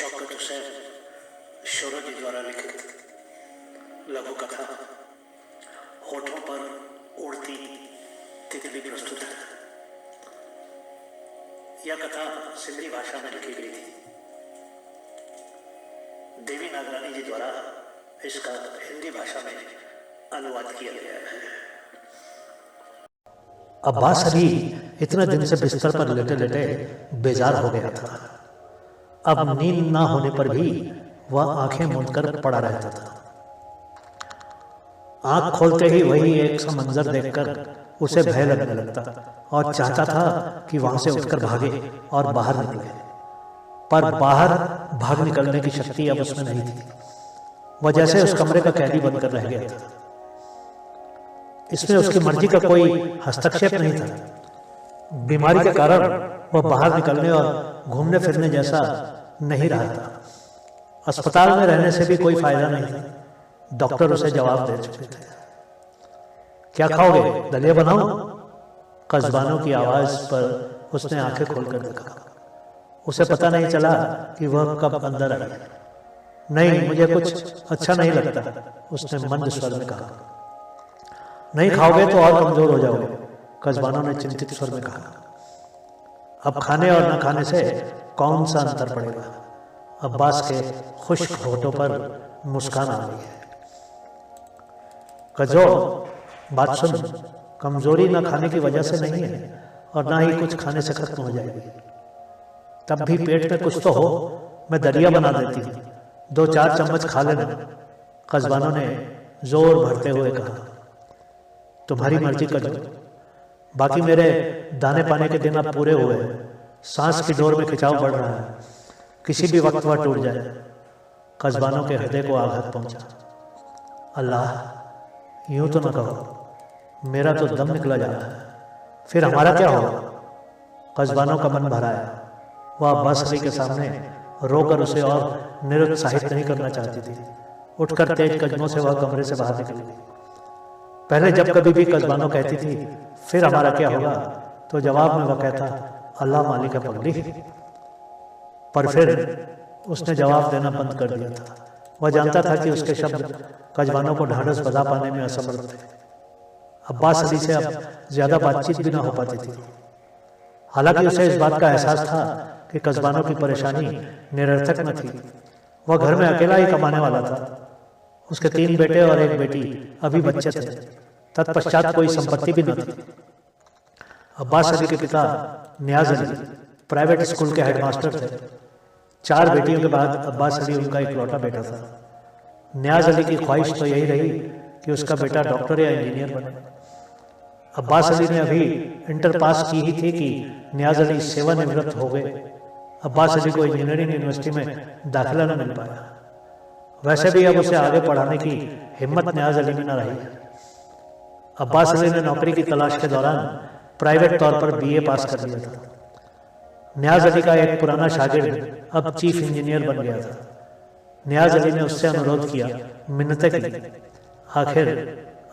शौकत हुसैन शोरोजी द्वारा लिखित लघु कथा होठों पर उड़ती तितली प्रस्तुत है। यह कथा सिंधी भाषा में लिखी गई थी। देवी नागरानी जी द्वारा इसका हिंदी भाषा में अनुवाद किया गया है। अब्बास अली इतने दिन से बिस्तर पर लेटे लेटे बेजार हो गया था। अब नींद ना होने पर भी वह आंखें मूंदकर पड़ा रहता था। आंख खोलते ही वही एक सा मंजर देखकर उसे भय लगने लगता और चाहता था कि वहां से उठकर भागे और बाहर निकले, पर बाहर भाग निकलने की शक्ति अब उसमें नहीं थी। वह जैसे उस कमरे का कैदी बनकर रह गया था। इसमें उसकी मर्जी का कोई हस्तक्षेप नहीं था। बीमारी के कारण वह बाहर निकलने और घूमने फिरने जैसा नहीं रहा था। अस्पताल में रहने से भी कोई फायदा नहीं था। डॉक्टर उसे जवाब दे चुके थे। क्या खाओगे, दलिया बनाऊं? कस्बानों की आवाज पर उसने आंखें खोलकर देखा। उसे पता नहीं चला कि वह कब अंदर आई। नहीं, मुझे कुछ अच्छा नहीं लगता, उसने मंद स्वर में कहा। नहीं खाओगे तो और कमजोर हो जाओगे, कस्बानों ने चिंतित स्वर में कहा। अब खाने और न खाने से कौन सा अंतर पड़ेगा? अब्बास के खुश्क होठों पर मुस्कान आ गई है। कजो, बात सुन, कमजोरी न खाने की वजह से नहीं है और ना ही कुछ खाने से खत्म हो जाएगी। तब भी पेट में कुछ तो हो, मैं दलिया बना देती हूँ, 2-4 चम्मच खा लेना, कस्बानों ने जोर भरते हुए कहा। तुम्हारी मर्जी कजो, बाकी मेरे दाने पाने के दिन अब पूरे हुए हैं। सांस की डोर में खिंचाव बढ़ रहा है, किसी भी वक्त वह टूट जाए। कस्बानों के हृदय को आघात पहुंचा। अल्लाह, यूं तो न कहो, मेरा तो दम निकला जा रहा है। फिर हमारा क्या होगा? कस्बानों का मन भरा है। वह अब्बास अली के सामने रोकर उसे और निरुत्साहित नहीं करना चाहती थी। उठकर तेज कदमों से वह कमरे से बाहर निकली। पहले जब कभी भी कस्बानों कहती थी फिर हमारा क्या होगा, तो जवाब में वह कहता, अल्लाह मालिक है पगली। पर फिर उसने जवाब देना बंद कर दिया था। वह जानता था कि उसके शब्द कस्बानों को ढांढस बजा पाने में असमर्थ थे। अब्बास अली से अब ज्यादा बातचीत भी ना हो पाती थी। हालांकि उसे इस बात का एहसास था कि कस्बानों की परेशानी निरर्थक न थी। वह घर में अकेला ही कमाने वाला था। उसके 3 बेटे और 1 बेटी अभी बच्चे थे। तत्पश्चात कोई संपत्ति भी न थी। अब्बास अली के पिता नियाज अली प्राइवेट स्कूल के हेडमास्टर थे। 4 बेटियों के बाद अब्बास अली उनका इकलौता बेटा था। नियाज अली की ख्वाहिश तो यही रही कि उसका बेटा डॉक्टर या इंजीनियर बने। अब्बास अली ने अभी इंटर पास की ही थी कि नियाज अली सेवानिवृत्त हो गए। अब्बास अली को इंजीनियरिंग यूनिवर्सिटी में दाखिला न मिल पाया। वैसे भी अब उसे आगे पढ़ाने की हिम्मत नियाज अली में न रही। अब्बास अली ने नौकरी की तलाश के दौरान प्राइवेट तौर पर BA पास कर लिया था। नियाज अली का एक पुराना शागिर्द अब चीफ इंजीनियर बन गया था। नियाज अली ने उससे अनुरोध किया, मिन्नतें की। आखिर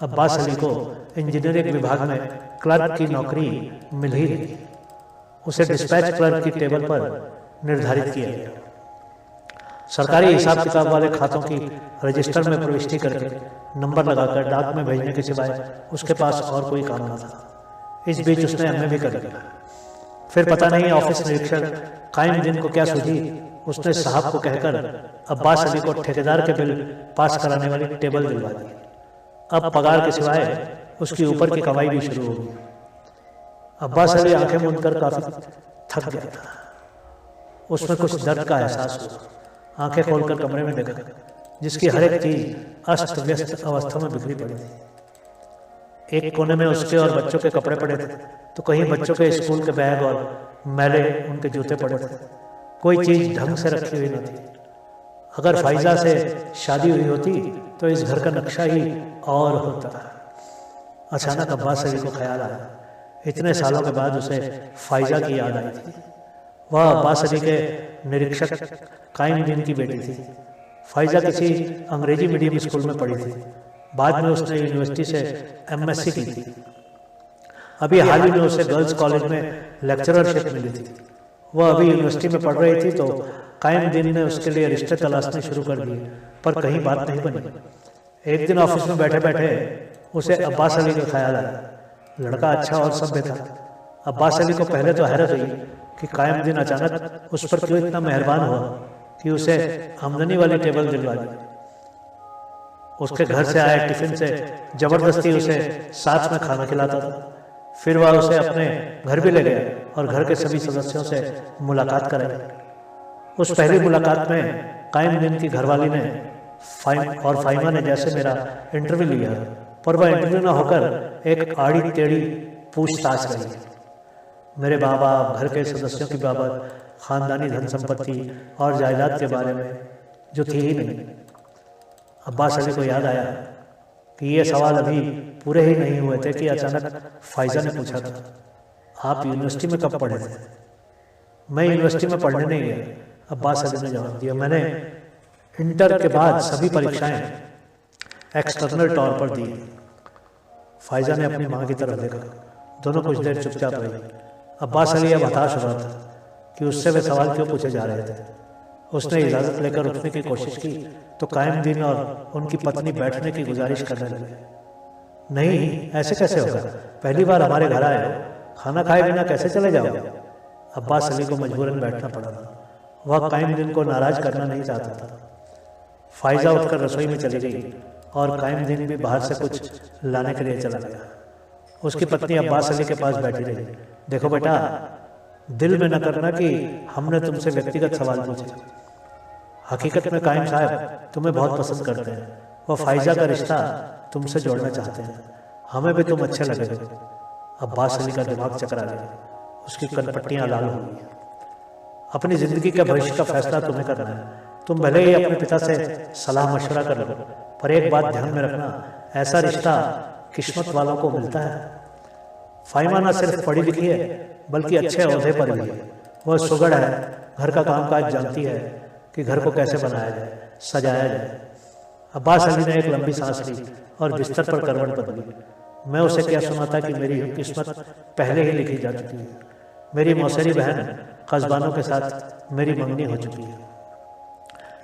अब्बास अली को इंजीनियरिंग विभाग में क्लर्क की नौकरी मिल ही गई। उसे डिस्पैच क्लर्क की टेबल पर निर्धारित किया गया। सरकारी हिसाब किताब वाले खातों की रजिस्टर में प्रविष्टि करके नंबर लगाकर डाक में भेजने के सिवाय उसके पास और कोई काम न था। इस बीच उसने MA भी कर लिया। फिर पता नहीं ऑफिस निरीक्षक कायम दिन को क्या सूझी, उसने साहब को कहकर अब्बास अली को ठेकेदार के बिल पास कराने वाली टेबल दिलवा दी। अब पगार के सिवाय उसकी ऊपर की कमाई भी शुरू हो गई। अब्बास अली आंखें मूंदकर काफी थक गया था। उसमें कुछ दर्द का एहसास हुआ। आंखें खोलकर कमरे में देखा, जिसकी हर एक चीज अस्त व्यस्त अवस्था में बिखरी पड़ी थी। एक कोने में उसके और बच्चों के कपड़े पड़े थे, तो कहीं बच्चों के स्कूल के बैग और मैले उनके जूते पड़े थे। कोई चीज ढंग से रखी हुई न थी। अगर फाइजा से शादी हुई होती तो इस घर का नक्शा ही और होता। अचानक अब्बास अली को ख्याल आया, इतने सालों के बाद उसे फाइजा की याद आई थी। वह अब्बास अली के निरीक्षक कायम दिन की बेटी थी। फाइजा किसी अंग्रेजी मीडियम स्कूल में पढ़ी थी। बाद में उसने यूनिवर्सिटी से MSc की थी। अभी हाल ही में उसे गर्ल्स कॉलेज में लेक्चररशिप मिली थी। वह अभी यूनिवर्सिटी में पढ़ रही थी तो कायमुद्दीन ने उसके लिए रिश्ते तलाशने शुरू कर दिए, पर कहीं बात नहीं बनी। एक दिन ऑफिस में बैठे बैठे उसे अब्बास अली का ख्याल आया। लड़का अच्छा और सभ्य था। अब्बास अली को पहले तो हैरत हुई कि कायमुद्दीन अचानक उस पर क्यों इतना मेहरबान हुआ कि उसे आमदनी वाली टेबल दिलवा दी। उसके घर से आए टिफिन से जबरदस्ती उसे साथ में खाना खिलाता था। फिर वह उसे अपने घर भी ले गया और घर के सभी सदस्यों से मुलाकात कराई। उस पहली मुलाकात में कायमुद्दीन की घरवाली ने फाइमा ने जैसे मेरा इंटरव्यू लिया, पर वह इंटरव्यू ना होकर एक आड़ी टेढ़ी पूछताछ रही। मेरे माँ बाप, घर के सदस्यों की बाबत, खानदानी धन संपत्ति और जायदाद के बारे में, जो थी ही नहीं। अब्बास अली को याद आया कि ये सवाल अभी पूरे ही नहीं हुए थे कि अचानक फाइजा ने पूछा था, आप यूनिवर्सिटी में कब पढ़े थे? मैं यूनिवर्सिटी में पढ़ने नहीं गया, अब्बास अली ने जवाब दिया। मैंने इंटर के बाद सभी परीक्षाएं एक्सटर्नल तौर पर दी। फाइजा ने अपनी माँ की तरफ देखा। दोनों कुछ देर चुपचाप रही। अब्बास अली अब हताश हो रहा था कि उससे वे सवाल क्यों पूछे जा रहे थे। उसने इजाज़त लेकर उठने की कोशिश की तो कायमुद्दीन और उनकी पत्नी बैठने की गुजारिश करने लगे। नहीं, ऐसे कैसे होगा? पहली बार हमारे घर आए हो, खाना खाए बिना कैसे चले जाओगे? अब्बास अली को मजबूरन बैठना पड़ा था। वह कायमुद्दीन को नाराज करना नहीं चाहता था। फाइजा उठकर रसोई में चली गई और कायमुद्दीन भी बाहर से कुछ लाने के लिए चला गया। उसकी पत्नी अब्बास अली के पास बैठी रही। देखो बेटा, दिल में न करना कि हमने तुमसे व्यक्तिगत सवाल पूछे। हकीकत में कायम साहब तुम्हें बहुत पसंद करते हैं। वह फाइजा का रिश्ता तुमसे जोड़ना चाहते हैं। हमें भी तुम अच्छे लगे हो। अब्बास अली का दिमाग चकरा गया। उसकी कनपट्टियां लाल हो गई। अपनी जिंदगी के भविष्य का फैसला तुम्हें करना है। तुम भले ही अपने पिता से सलाह मशवरा कर लो, पर एक बात ध्यान में रखना, ऐसा रिश्ता किस्मत वालों को मिलता है। फाइमा न सिर्फ पढ़ी लिखी है बल्कि अच्छे ओहदे पर भी है। वह सुगड़ है, घर का कामकाज जानती है कि घर को कैसे बनाया जाए, सजाया जाए। अब्बास अली ने एक लंबी सांस ली और बिस्तर पर करवट बदली। मैं उसे क्या सुनाता कि मेरी किस्मत पहले ही लिखी जा चुकी है। मेरी मौसेरी बहन कस्बानों के साथ मेरी मंगनी हो चुकी है।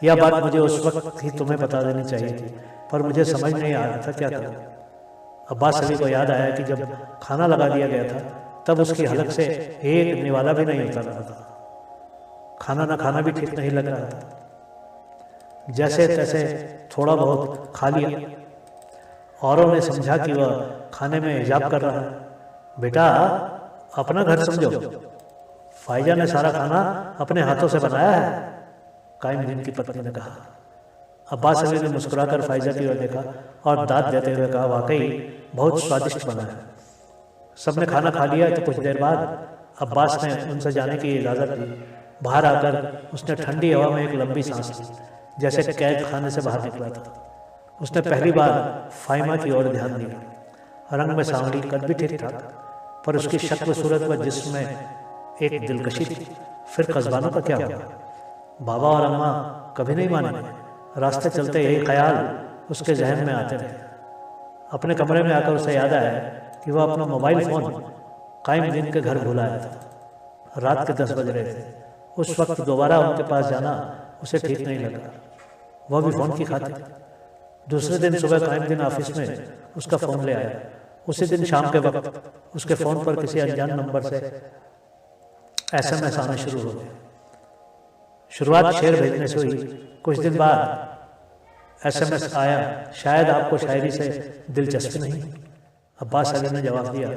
यह बात मुझे उस वक्त ही तुम्हें बता देनी चाहिए थी, पर मुझे समझ नहीं आ रहा था क्या करूं। अब्बास अली को याद आया कि जब खाना लगा दिया गया था तब उसकी हलक से एक निवाला भी नहीं उतर रहा था। खाना ना खाना भी ठीक नहीं लग रहा था। जैसे तैसे थोड़ा बहुत खा लिया। औरों ने समझा कि वह खाने में हिजाब कर रहा है। बेटा, अपना घर समझो। फाइजा ने सारा खाना अपने हाथों से बनाया है, कायमुद्दीन की पत्नी ने कहा। अब्बास अली ने मुस्कुराकर फाइजा की ओर देखा और दाद देते हुए कहा, वाकई बहुत स्वादिष्ट बना है। सबने खाना खा लिया तो कुछ देर बाद अब्बास ने उनसे जाने की इजाज़त दी। बाहर आकर उसने ठंडी हवा में एक लंबी सांस ली, जैसे कैद खाने से बाहर निकला था। उसने पहली बार फाइमा की ओर ध्यान दिया। रंग में सांवली, कद भी ठीक ठाक, पर उसकी शक्ल सूरत व जिस्म में एक दिलकशी थी। फिर कस्बानों का क्या हुआ? बाबा और अम्मा कभी नहीं माने। रास्ते चलते यही ख्याल उसके जहन में आते रहे। अपने कमरे में आकर उसे याद आया कि वह अपना मोबाइल फ़ोन कायमुद्दीन के घर भूल आया था। रात के 10 बज रहे थे। उस वक्त दोबारा उनके पास जाना उसे ठीक नहीं लगा, वह भी फ़ोन की खातिर। दूसरे दिन सुबह कायमुद्दीन ऑफिस में उसका फ़ोन ले आया। उसी दिन शाम के वक्त उसके फ़ोन पर किसी अनजान नंबर से SMS आना शुरू हो गए। शुरुआत शेर भेजने से हुई। कुछ दिन बाद SMS आया, शायद आपको शायरी से दिलचस्पी नहीं। अब्बास अली ने जवाब दिया,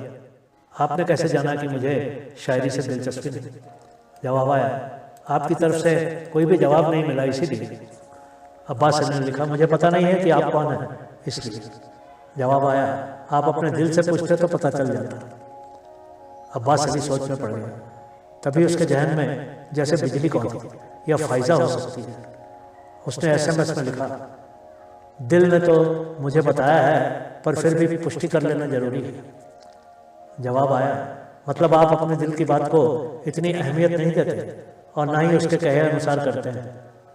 आपने कैसे जाना कि मुझे शायरी से दिलचस्पी नहीं? जवाब आया, आपकी तरफ से कोई भी जवाब नहीं मिला, इसीलिए। अब्बास अली ने लिखा, मुझे पता नहीं है कि आप कौन हैं, इसलिए। जवाब आया, आप अपने दिल से पूछते तो पता चल जाता। अब्बास अली सोच में पड़ गया। तभी उसके जहन में जैसे बिजली कौंधी, यह फाइजा हो सकती है। उसने SMS में लिखा, दिल ने तो मुझे बताया है, पर फिर भी पुष्टि कर लेना जरूरी है। जवाब आया, मतलब आप अपने दिल की बात को इतनी अहमियत नहीं देते और ना ही उसके कहे अनुसार करते हैं।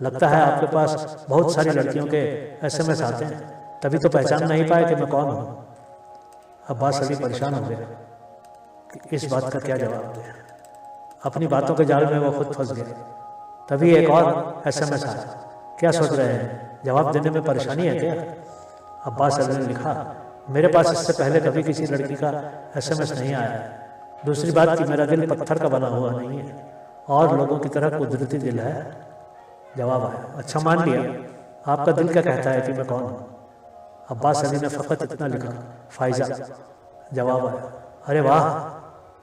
लगता है आपके पास बहुत सारी लड़कियों के SMS आते हैं, तभी तो पहचान नहीं पाए कि मैं कौन हूँ। अब्बास अली परेशान हो गया कि इस बात का क्या जवाब दें। अपनी बातों के जाल में वो खुद फंस गया। तभी एक और SMS आया, क्या सोच रहे हैं, जवाब देने में परेशानी है क्या? अब्बास अली ने लिखा, मेरे पास इससे पहले कभी किसी लड़की का SMS नहीं आया है। दूसरी बात कि मेरा दिल पत्थर का बना हुआ नहीं है और लोगों की तरह कुदरती दिल है। जवाब आया, अच्छा मान लिया, आपका दिल क्या कहता है कि मैं कौन हूँ? अब्बास अली ने फ़कत इतना लिखा, फ़ाइज़ा। जवाब आया, अरे वाह,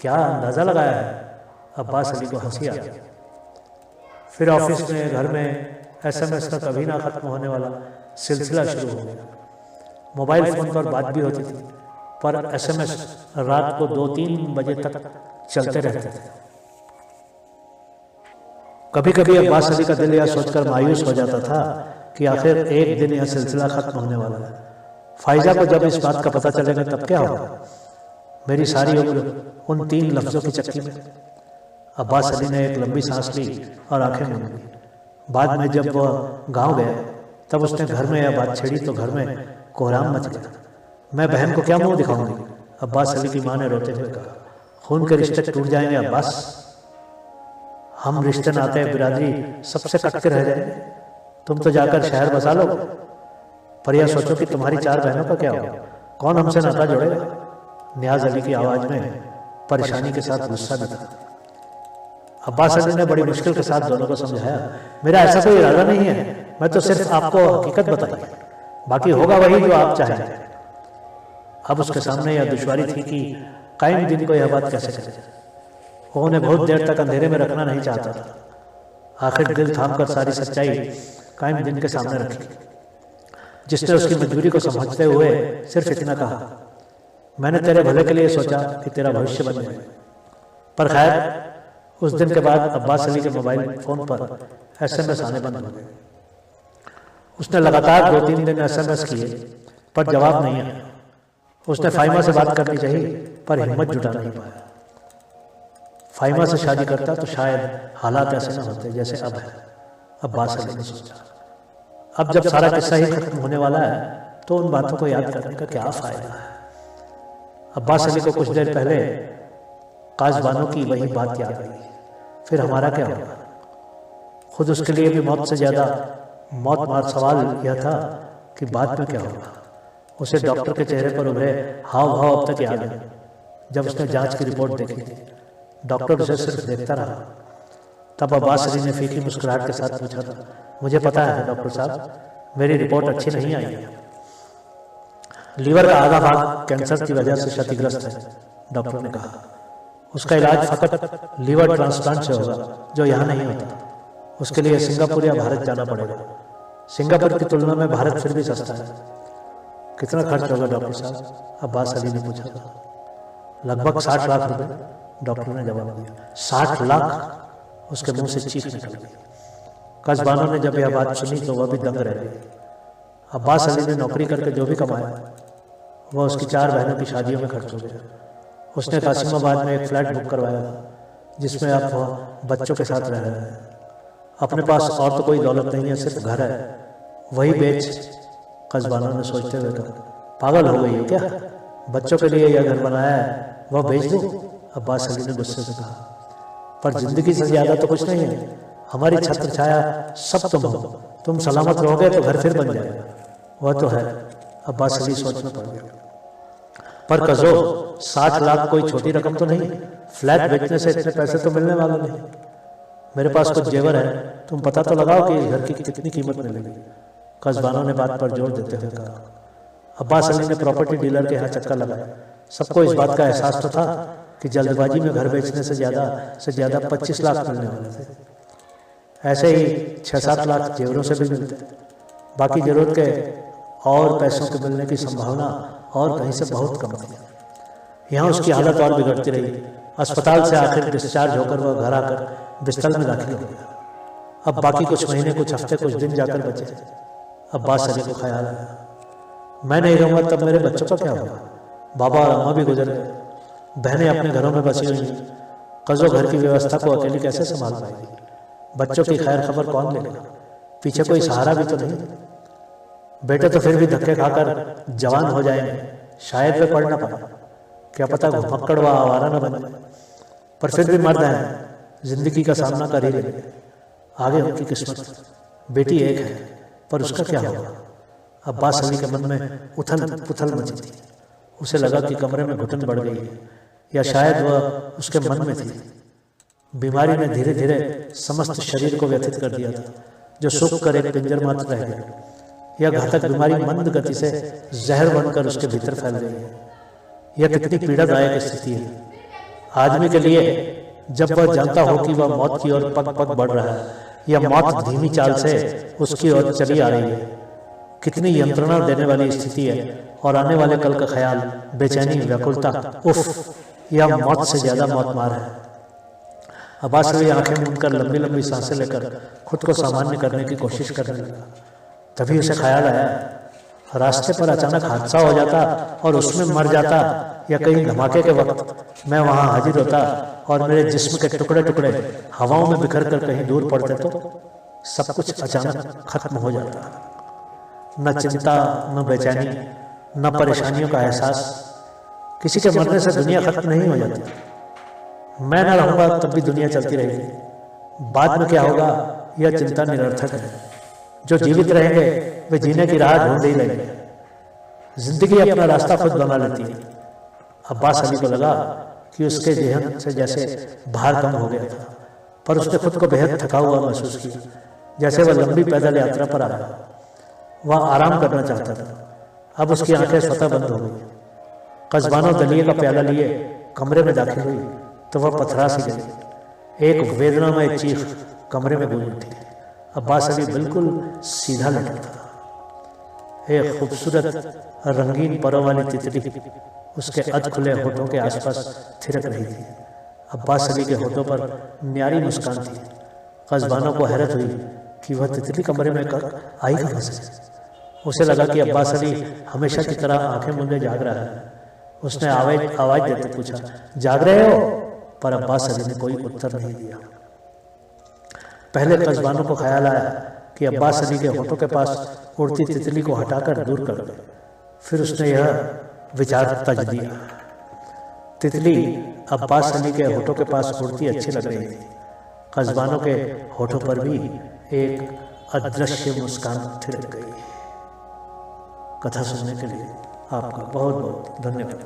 क्या अंदाज़ा लगाया है। अब्बास अली को हंसी आ गई। फिर ऑफिस में, घर में SMS का कभी ना ख़त्म होने वाला सिलसिला शुरू हो गया। मोबाइल फ़ोन पर बात भी होती थी, पर SMS रात को 2-3 बजे तक चलते रहते थे। कभी कभी अब्बास अली का दिल यह सोचकर मायूस हो जाता था कि आखिर एक दिन यह सिलसिला खत्म होने वाला है। फ़ाइज़ा को जब इस बात का पता चलेगा तब क्या होगा? मेरी सारी उम्र उन 3 लफ्ज़ों की चक्की में। अब्बास अली ने एक लंबी सांस ली और आंखें मूंद ली। बाद में जब वह गांव गया तब उसने घर में यह बात छेड़ी तो घर में कोहराम मच गया। मैं बहन को क्या मुंह दिखाऊंगी? अब्बास अली की माँ ने रोते हुए कहा, खून के रिश्ते टूट जाएंगे अब्बास, हम रिश्ते नाते बिरादरी सबसे कट के रह जाएंगे। तुम तो जाकर शहर बसा लो, पर यह सोचो कि तुम्हारी 4 बहनों का क्या होगा? कौन हमसे नाता जोड़ेगा? नियाज अली की आवाज़ में परेशानी के साथ गुस्सा भी था। अब्बास अली ने बड़ी मुश्किल के साथ दोनों को समझाया, मेरा ऐसा कोई इरादा नहीं है, मैं तो सिर्फ आपको हकीकत बताई, बाकी होगा वही जो आप चाहेंगे। अब उसके सामने यह दुश्वारी थी कि कायम दिन को यह बात कैसे करे। वो उन्हें बहुत देर तक अंधेरे में रखना नहीं चाहता था। आखिर दिल थाम कर सारी सच्चाई कायम दिन के सामने रखी, जिसने उसकी मजबूरी को समझते हुए सिर्फ इतना कहा, मैंने तेरे भले के लिए सोचा कि तेरा भविष्य बन जाए। पर खैर, उस दिन के बाद अब्बास अली के मोबाइल फ़ोन पर SMS आने बंद हो गए। उसने लगातार 2-3 दिन SMS किए, पर जवाब नहीं आया। उसने फ़ाहिमा से बात करनी चाहिए, पर हिम्मत जुटा नहीं पाया। फ़ाहिमा से शादी करता तो शायद हालात ऐसे न होते जैसे अब है, अब्बास अली ने सोचा। अब जब सारा किस्सा ही खत्म होने वाला है तो उन बातों को याद करने का क्या फ़ायदा है। अब्बास अली को कुछ देर पहले काज़बानों की वही बात याद आई, फिर हमारा क्या होगा? खुद उसके लिए भी मौत से ज़्यादा मौत मार सवाल यह था कि बाद में क्या होगा। उसे डॉक्टर के चेहरे पर उभरे हाव भाव अब तक याद है। जब उसने जांच की रिपोर्ट देखी थी, डॉक्टर उसे सिर्फ देखता रहा। तब अब्बास अली ने फीकी मुस्कुराहट के साथ पूछा था, मुझे पता है डॉक्टर साहब, मेरी रिपोर्ट अच्छी नहीं आई है। लीवर का आधा भाग कैंसर की वजह से क्षतिग्रस्त है, डॉक्टर ने कहा। उसका इलाज फकत लीवर ट्रांसप्लांट से होगा, जो यहाँ नहीं होता। उसके लिए सिंगापुर या भारत जाना पड़ेगा। सिंगापुर की तुलना में भारत फिर भी सस्ता है। कितना खर्च होगा डॉक्टर साहब? अब्बास अली ने पूछा था। लगभग 60 लाख रुपए, डॉक्टर ने जवाब दिया। 60 लाख? उसके मुंह से चीख निकल गई। काज़बानों ने जब यह बात सुनी तो वह भी दंग रह गई। अब्बास अली ने नौकरी करके जो भी कमाया वह उसकी 4 बहनों की शादियों में खर्च हो गया। उसने कासिमाबाद में एक फ्लैट बुक करवाया था, जिसमें अब वह बच्चों के साथ रह रहे हैं। अपने पास और तो कोई दौलत नहीं है, सिर्फ घर है, वही बेच। काज़बानों ने सोचते हुए कहा, पागल हो गई हो क्या? बच्चों के लिए यह घर बनाया है, वह बेच दो? अब्बास अली ने गुस्से से कहा, पर जिंदगी से ज़्यादा तो कुछ नहीं है। हमारी छत्र छाया सब तुम हो, तुम सलामत रहोगे तो घर फिर बन जाएगा। वह तो है, अब्बास अली सोच में पड़ गया। पर कज़ो, 60 लाख कोई छोटी रकम तो नहीं। फ्लैट बेचने से इतने पैसे तो मिलने वाले नहीं। मेरे पास कुछ जेवर है, तुम पता तो लगाओ कि इस घर की कितनी कीमत मिलेगी। काज़बानों ने बात पर जोर देते हुए कहा। अब्बास अली ने प्रॉपर्टी डीलर के यहाँ चक्कर लगाया। सबको इस बात का एहसास तो था कि जल्दबाजी में घर बेचने से ज़्यादा 25 लाख मिलने वाले थे। ऐसे ही 6-7 लाख जेवरों से भी मिलते। बाकी जरूरत के और पैसों के मिलने की संभावना और कहीं से बहुत कम थी। यहाँ उसकी हालत और बिगड़ती रही। अस्पताल से आखिर डिस्चार्ज होकर वह घर आकर बिस्तर में दाखिल हो गया। अब बाकी कुछ महीने, कुछ हफ्ते, कुछ दिन जाकर बचे। अब्बास अली को ख्याल आया, मैं नहीं रहूँगा तब मेरे बच्चों का क्या होगा? बाबा और अम्मा भी गुजर गए, बहनें अपने घरों में बसी हुई। कज़ो घर की व्यवस्था को अकेली कैसे संभाल पाएगी? बच्चों की खैर खबर कौन लेगा? पीछे कोई सहारा भी तो नहीं। बेटे तो फिर भी धक्के खाकर जवान हो जाएंगे, शायद वे पढ़ ना पाए, क्या पता घुमक्कड़ व आवारा न बने। पर फिर भी मर्द हैं, जिंदगी का सामना कर ही लेंगे। आगे उनकी किस्मत, बेटी एक है पर उसका क्या होगा। अब्बास अली के मन में उथल पुथल मची थी। उसे लगा कि कमरे में घुटन बढ़ गई है, या शायद वह उसके मन में थी। बीमारी ने धीरे धीरे समस्त शरीर को व्यथित कर दिया था, जो सूख कर एक पिंजर मात्र रह गया। यह घातक बीमारी मंद गति से जहर बनकर उसके भीतर फैल गई है। यह कितनी पीड़ादायक स्थिति है आदमी के लिए, जब वह जानता हो कि वह मौत की ओर पग पग बढ़ रहा है, या मौत धीमी चाल से उसकी ओर चली आ रही है। कितनी यंत्रणा देने वाली स्थिति है, और आने वाले कल का ख्याल, बेचैनी, व्याकुलता, उफ, यह मौत से ज्यादा मौत मार है। अब्बास अली आंखें मूंदकर लंबी लंबी सांसें लेकर खुद को सामान्य करने की कोशिश करने लगा। तभी उसे ख्याल आया, रास्ते पर अचानक हादसा हो जाता और उसमें मर जाता, या कहीं धमाके के वक्त मैं वहां हाजिर होता और मेरे जिस्म के टुकड़े टुकड़े हवाओं में बिखर कर कहीं दूर पड़ते, तो सब कुछ अचानक खत्म हो जाता। न चिंता, न बेचैनी, न परेशानियों का एहसास। किसी के मरने से दुनिया खत्म नहीं हो जाती। मैं न रहूंगा तब भी दुनिया चलती रहेगी। बाद में क्या होगा यह चिंता निरर्थक है। जो जीवित रहेंगे वे जीने की राह ढूंढ ही लेंगे। जिंदगी अपना रास्ता खुद बना लेती है। अब्बास अली को लगा कि उसके जेहन से जैसे भार कम हो गया था, पर उसने खुद को बेहद थका हुआ महसूस किया, जैसे वह लंबी पैदल यात्रा पर आया। वह आराम करना चाहता था। अब उसकी आंखें स्वतः बंद हो गई। कस्बानो दलिए का प्याला लिए कमरे में दाखिल हुई तो वह पथरा सी गई। एक वेदनामय चीख कमरे में गूंज उठी। अब्बास अली बिल्कुल सीधा लेटा था। एक खूबसूरत रंगीन परों वाली तितली उसके अध खुले होठों के आसपास थिरक रही थी। अब्बास अली के होठों पर न्यारी मुस्कान थी। कस्बानो को हैरत हुई कि वह तितली कमरे में आई कहां से। उसे लगा कि अब्बास अली हमेशा की तरह आंखें मूंदे जाग रहा है। उसने आवाज देते पूछा, जाग रहे हो? पर अब्बास अली ने कोई उत्तर नहीं दिया। पहले कस्बानो को ख्याल आया कि अब्बास अली के होठों के पास उड़ती तितली को हटाकर दूर कर दे। फिर उसने यह विचार तज दिया, तितली अब्बास अली के होठों के पास उड़ती अच्छी लग रही थी। कस्बानो के होठों पर भी एक अदृश्य मुस्कान थिरक गई। कथा सुनने के लिए आपका बहुत बहुत धन्यवाद।